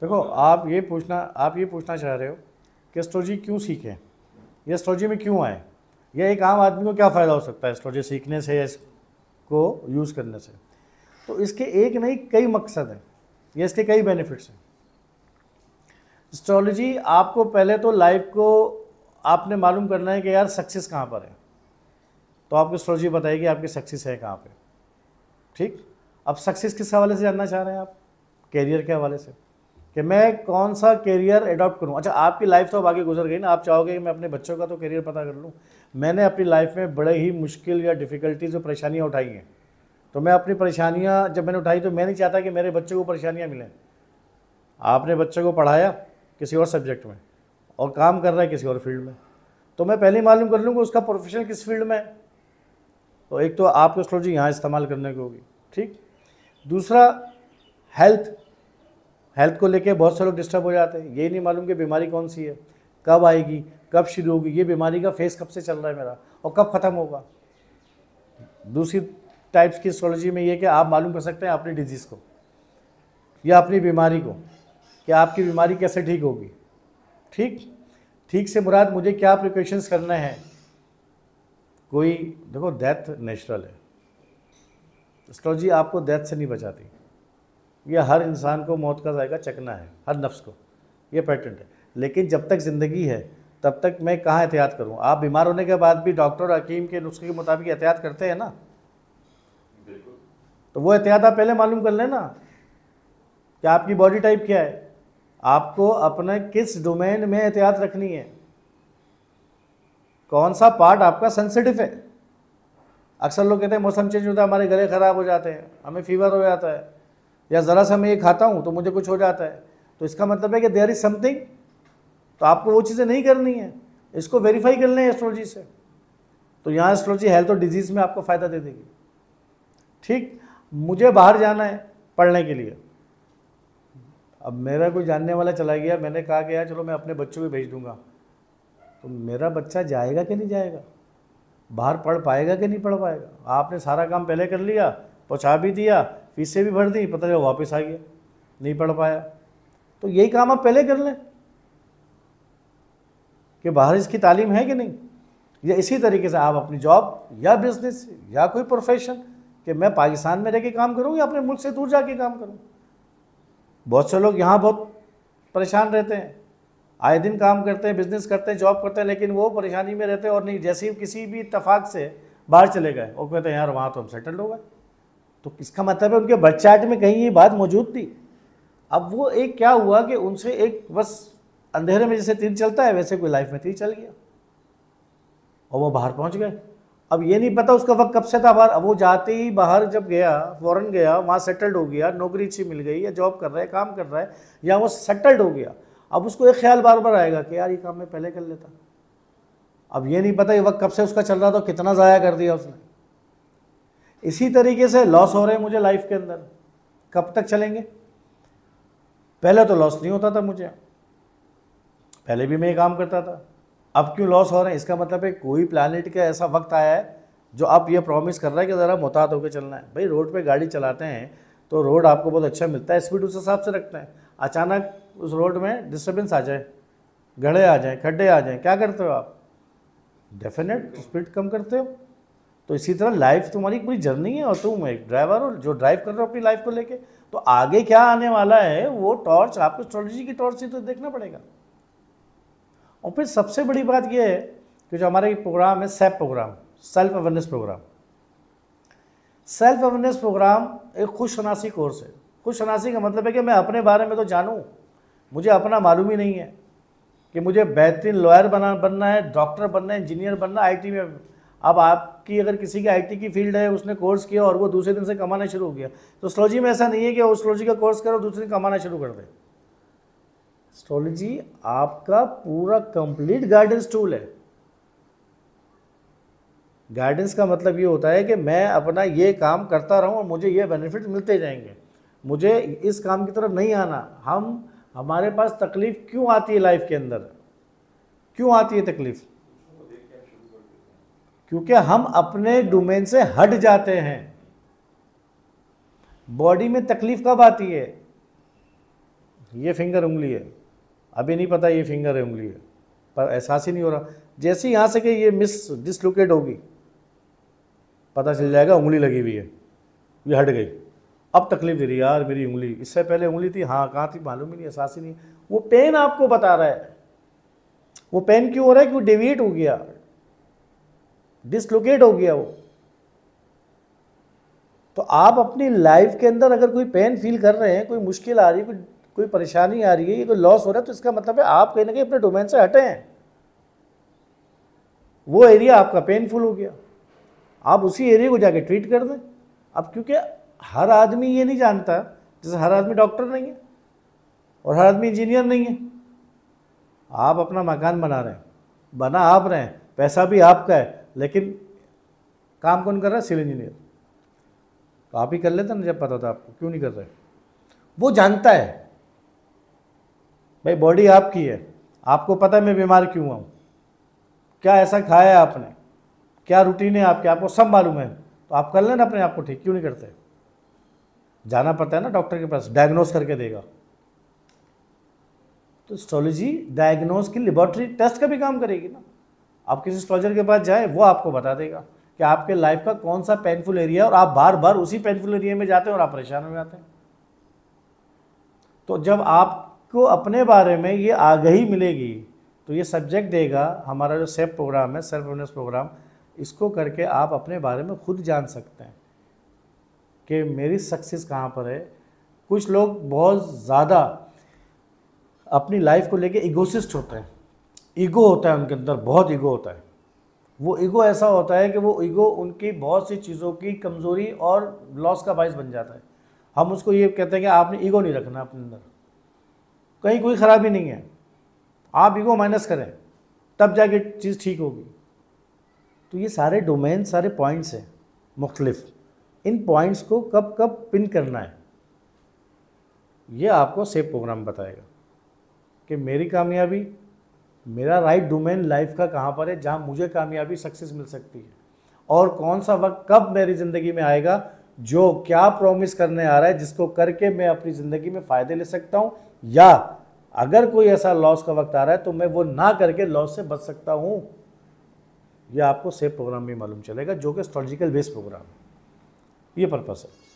देखो, आप ये पूछना चाह रहे हो कि एस्ट्रोलॉजी क्यों सीखें, ये एस्ट्रोलॉजी में क्यों आए, या एक आम आदमी को क्या फ़ायदा हो सकता है एस्ट्रोलॉजी सीखने से या इसको यूज़ करने से। तो इसके एक नहीं कई मकसद हैं, या इसके कई बेनिफिट्स हैं। एस्ट्रोलॉजी आपको पहले तो लाइफ को आपने मालूम करना है कि यार सक्सेस कहाँ पर है, तो आपको एस्ट्रोलॉजी बताएगी आपकी सक्सेस है कहाँ पे। ठीक, अब सक्सेस किस हवाले से जानना चाह रहे हैं आप? कैरियर के हवाले से, कि मैं कौन सा कैरियर एडॉप्ट करूं। अच्छा, आपकी लाइफ तो अब आगे गुजर गई ना, आप चाहोगे कि मैं अपने बच्चों का तो कैरियर पता कर लूं। मैंने अपनी लाइफ में बड़े ही मुश्किल या डिफ़िकल्टीज और परेशानियां उठाई हैं, तो मैं अपनी परेशानियां जब मैंने उठाई तो मैं नहीं चाहता कि मेरे बच्चों को परेशानियां मिलें। आपने बच्चों को पढ़ाया किसी और सब्जेक्ट में और काम कर रहा है किसी और फील्ड में, तो मैं पहले ही मालूम कर लूँगा उसका प्रोफेशन किस फील्ड में है। तो एक तो आपको एस्ट्रोलॉजी यहाँ इस्तेमाल करने की होगी। ठीक, दूसरा हेल्थ को लेके बहुत से लोग डिस्टर्ब हो जाते हैं, यही नहीं मालूम कि बीमारी कौन सी है, कब आएगी, कब शुरू होगी, ये बीमारी का फेस कब से चल रहा है मेरा और कब ख़त्म होगा। दूसरी टाइप्स की एस्ट्रोलॉजी में ये कि आप मालूम कर सकते हैं अपनी डिजीज़ को या अपनी बीमारी को, कि आपकी बीमारी कैसे ठीक होगी। ठीक से मुराद मुझे क्या प्रिकॉशंस करने हैं। कोई देखो, डेथ नेचुरल है, एस्ट्रोलॉजी आपको डेथ से नहीं बचाती। ये हर इंसान को मौत का जायका चखना है, हर नफ्स को, ये पैटर्न है। लेकिन जब तक ज़िंदगी है तब तक मैं कहाँ एहतियात करूँ। आप बीमार होने के बाद भी डॉक्टर हकीम के नुस्खे के मुताबिक एहतियात करते हैं ना, तो वो एहतियात आप पहले मालूम कर लेना कि आपकी बॉडी टाइप क्या है, आपको अपने किस डोमेन में एहतियात रखनी है, कौन सा पार्ट आपका सेंसिटिव है। अक्सर लोग कहते हैं मौसम चेंज होता है हमारे गले ख़राब हो जाते हैं, हमें फीवर हो जाता है, या ज़रा सा मैं ये खाता हूँ तो मुझे कुछ हो जाता है, तो इसका मतलब है कि देयर इज़ समथिंग। तो आपको वो चीज़ें नहीं करनी है, इसको वेरीफाई कर लें एस्ट्रोलॉजी से। तो यहाँ एस्ट्रोलॉजी हेल्थ और डिजीज़ में आपको फ़ायदा दे देगी। ठीक, मुझे बाहर जाना है पढ़ने के लिए, अब मेरा कोई जानने वाला चला गया, मैंने कहा कि यार चलो मैं अपने बच्चों को भेज दूँगा, तो मेरा बच्चा जाएगा कि नहीं जाएगा, बाहर पढ़ पाएगा कि नहीं पढ़ पाएगा। आपने सारा काम पहले कर लिया, पहुँचा भी दिया, फीसें भी भर दी, पता चला वापस आ गया, नहीं पढ़ पाया। तो यही काम आप पहले कर लें कि बाहर इसकी तालीम है कि नहीं। या इसी तरीके से आप अपनी जॉब या बिजनेस या कोई प्रोफेशन, कि मैं पाकिस्तान में रह के काम करूँ या अपने मुल्क से दूर जाके काम करूँ। बहुत से लोग यहाँ बहुत परेशान रहते हैं, आए दिन काम करते हैं, बिजनेस करते हैं, जॉब करते हैं, लेकिन वो परेशानी में रहते हैं और नहीं, जैसे ही किसी भी इत्तेफाक से बाहर चले गए और कहते हैं यार वहाँ तो हम सेटल हो गए। तो इसका मतलब है उनके बर्थ चार्ट में कहीं ये बात मौजूद थी। अब वो एक क्या हुआ कि उनसे एक बस अंधेरे में जैसे तीर चलता है वैसे कोई लाइफ में तीर चल गया और वो बाहर पहुंच गए। अब ये नहीं पता उसका वक्त कब से था बाहर। अब वो जाते ही बाहर जब गया, फॉरेन गया, वहाँ सेटल्ड हो गया, नौकरी अच्छी मिल गई, या जॉब कर रहा है, काम कर रहा है, या वो सेटल्ड हो गया। अब उसको एक ख्याल बार बार आएगा कि यार ये काम मैं पहले कर लेता। अब ये नहीं पता ये वक्त कब से उसका चल रहा था, कितना ज़ाया कर दिया उसने। इसी तरीके से लॉस हो रहे हैं मुझे लाइफ के अंदर, कब तक चलेंगे। पहले तो लॉस नहीं होता था मुझे, पहले भी मैं ये काम करता था, अब क्यों लॉस हो रहे हैं। इसका मतलब है कोई प्लानिट का ऐसा वक्त आया है जो आप ये प्रॉमिस कर रहा है कि ज़रा मोहतात होकर चलना है। भाई रोड पे गाड़ी चलाते हैं तो रोड आपको बहुत अच्छा मिलता है, स्पीड उस हिसाब से रखते हैं। अचानक उस रोड में डिस्टर्बेंस आ जाए, गड्ढे आ जाएँ, खड्डे आ जाएँ, क्या करते हो आप? डेफिनेट स्पीड कम करते हो। तो इसी तरह लाइफ तुम्हारी पूरी जर्नी है और तुम एक ड्राइवर हो जो ड्राइव कर रहे हो अपनी लाइफ को लेके। तो आगे क्या आने वाला है वो टॉर्च आपको एस्ट्रोलॉजी की टॉर्च से तो देखना पड़ेगा। और फिर सबसे बड़ी बात यह है कि जो हमारा प्रोग्राम है सेप programme, self awareness programme. Self awareness programme एक खुशशनासी कोर्स है। खुशशनासी का मतलब है कि मैं अपने बारे में तो जानूँ, मुझे अपना मालूम ही नहीं है कि मुझे बेहतरीन लॉयर बनना है, डॉक्टर बनना है, इंजीनियर बनना, आईटी में। अब आपकी अगर किसी की आईटी की फील्ड है, उसने कोर्स किया और वो दूसरे दिन से कमाना शुरू हो गया, तो एस्ट्रोलॉजी में ऐसा नहीं है कि वो एस्ट्रोलॉजी का कोर्स करो दूसरे दिन कमाना शुरू कर दे। एस्ट्रोलॉजी आपका पूरा कंप्लीट गाइडेंस टूल है। गाइडेंस का मतलब ये होता है कि मैं अपना ये काम करता रहूं और मुझे ये बेनिफिट मिलते जाएंगे, मुझे इस काम की तरफ नहीं आना। हमारे पास तकलीफ क्यों आती है लाइफ के अंदर, क्यों आती है तकलीफ? क्योंकि हम अपने डोमेन से हट जाते हैं। बॉडी में तकलीफ कब आती है? ये फिंगर उंगली है, अभी नहीं पता ये फिंगर है उंगली है, पर एहसास ही नहीं हो रहा। जैसे ही यहाँ से कि ये डिसलोकेट होगी, पता चल जाएगा उंगली लगी हुई है, ये हट गई। अब तकलीफ दे रही है यार मेरी उंगली, इससे पहले उंगली थी, हाँ कहाँ थी मालूम ही नहीं, एहसास ही नहीं। वो पेन आपको बता रहा है। वो पेन क्यों हो रहा है? क्यों डेविएट हो गया, डिसलोकेट हो गया वो। तो आप अपनी लाइफ के अंदर अगर कोई पेन फील कर रहे हैं, कोई मुश्किल आ रही है, कोई परेशानी आ रही है, कोई लॉस हो रहा है, तो इसका मतलब है आप कहीं ना कहीं अपने डोमेन से हटे हैं। वो एरिया आपका पेनफुल हो गया, आप उसी एरिया को जाके ट्रीट कर दें। अब क्योंकि हर आदमी ये नहीं जानता, जैसे हर आदमी डॉक्टर नहीं है और हर आदमी इंजीनियर नहीं है। आप अपना मकान बना रहे हैं, बना आप रहे हैं, पैसा भी आपका है, लेकिन काम कौन कर रहा है? Civil engineer. तो आप ही कर लेते ना जब पता था आपको, क्यों नहीं कर रहे? वो जानता है भाई बॉडी आपकी है, आपको पता है मैं बीमार क्यों हूँ, क्या ऐसा खाया है आपने, क्या रूटीन है आपके, आपको सब मालूम है, तो आप कर लेना अपने आप को ठीक, क्यों नहीं करते? जाना पड़ता है ना डॉक्टर के पास, डायग्नोस करके देगा। तो एस्ट्रोलॉजी डायग्नोस की लेबोरेटरी टेस्ट का भी काम करेगी ना। आप किसी एस्ट्रोलॉजर के पास जाए, वो आपको बता देगा कि आपके लाइफ का कौन सा पेनफुल एरिया है, और आप बार बार उसी पेनफुल एरिया में जाते हैं और आप परेशान हो जाते हैं। तो जब आपको अपने बारे में ये आगाही मिलेगी, तो ये सब्जेक्ट देगा हमारा जो सेफ प्रोग्राम है, सेल्फ अवेयरनेस प्रोग्राम, इसको करके आप अपने बारे में खुद जान सकते हैं कि मेरी सक्सेस कहाँ पर है। कुछ लोग बहुत ज़्यादा अपनी लाइफ को लेके इगोसिस्ट होते हैं, ईगो होता है उनके अंदर, बहुत ईगो होता है। वो ईगो ऐसा होता है कि वो ईगो उनकी बहुत सी चीज़ों की कमज़ोरी और लॉस का बाइस बन जाता है। हम उसको ये कहते हैं कि आपने ईगो नहीं रखना अपने अंदर, कहीं कोई ख़राबी नहीं है, आप ईगो माइनस करें तब जाके चीज़ ठीक होगी। तो ये सारे डोमेन, सारे पॉइंट्स हैं मुख्तलिफ, इन पॉइंट्स को कब कब पिन करना है, ये आपको सेफ प्रोग्राम बताएगा कि मेरी कामयाबी, मेरा राइट डोमेन लाइफ का कहाँ पर है, जहाँ मुझे कामयाबी, सक्सेस मिल सकती है, और कौन सा वक्त कब मेरी ज़िंदगी में आएगा जो क्या प्रॉमिस करने आ रहा है, जिसको करके मैं अपनी ज़िंदगी में फ़ायदे ले सकता हूँ, या अगर कोई ऐसा लॉस का वक्त आ रहा है तो मैं वो ना करके लॉस से बच सकता हूँ। यह आपको सेफ प्रोग्राम में मालूम चलेगा, जो कि एस्ट्रोलॉजिकल बेस्ड प्रोग्राम है। ये पर्पस है।